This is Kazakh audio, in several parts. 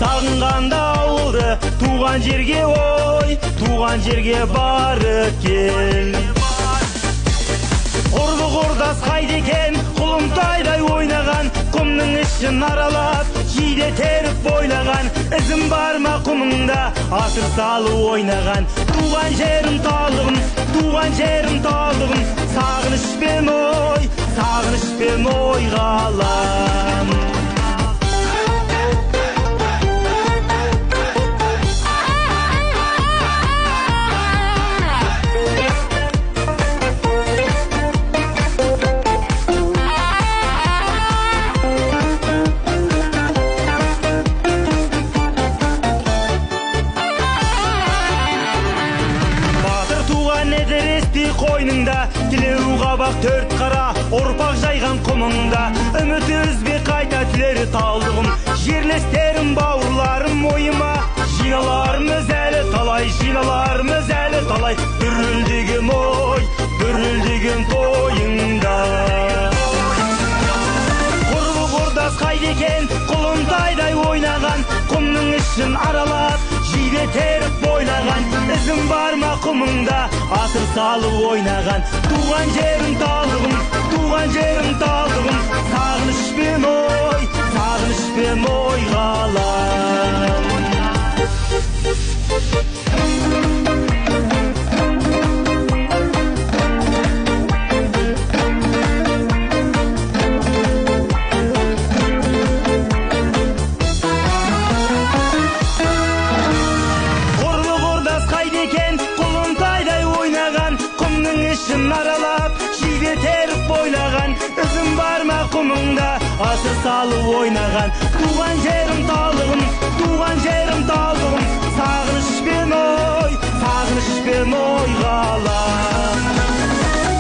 сағынғанда ауылды, туған жерге ой, туған жерге барып кел. Құрды-құрдас қайда екен, құлымтайдай ойнаған, құмның ішін аралап, жиде теріп бойлаған, ізім бар ма құмыңда, асыр салы ойнаған. Туған жерім талдығым, туған жерім талдығым, сағынышпен ой қалам. Қойныңда тілеу қабақ төрт қара, ұрпақ жайған құмыңда, үміт үзбе қайта тілері талдығым. Жерлестерім, бауырларым ойыма, жиналармыз әлі талай, жиналармыз әлі талай. Дүрілдеген ой, дүрілдеген тойыңда. Құрды-құрдас қайда екен, құлымтайдай ойнаған, құмның ішін аралап, жиде теріп бойлаған, ізім бар ма құмыңда, асыр салып ойнаған. Туған жерім талдығым, туған жерім талдығым, сағынышпен ой қалам. Аралап, жиде теріп бойлаған, ізім бар ма құмыңда, асыр салып ойнаған. Туған жерім талдығым, туған жерім талдығым, сағынышпен ой қалам.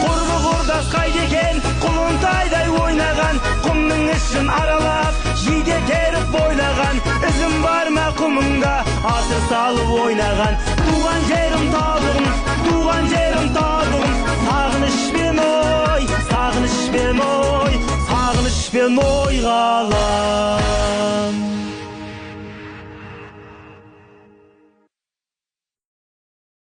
Құрды-құрдас қайда екен, құлымтайдай ойнаған, құмның ішін аралап, жиде теріп бойлаған, ізім бар ма құмыңда, асыр салып ойнаған. Туған жерім талдығым, туған жерім талдығым, сағынышпен ой қалам.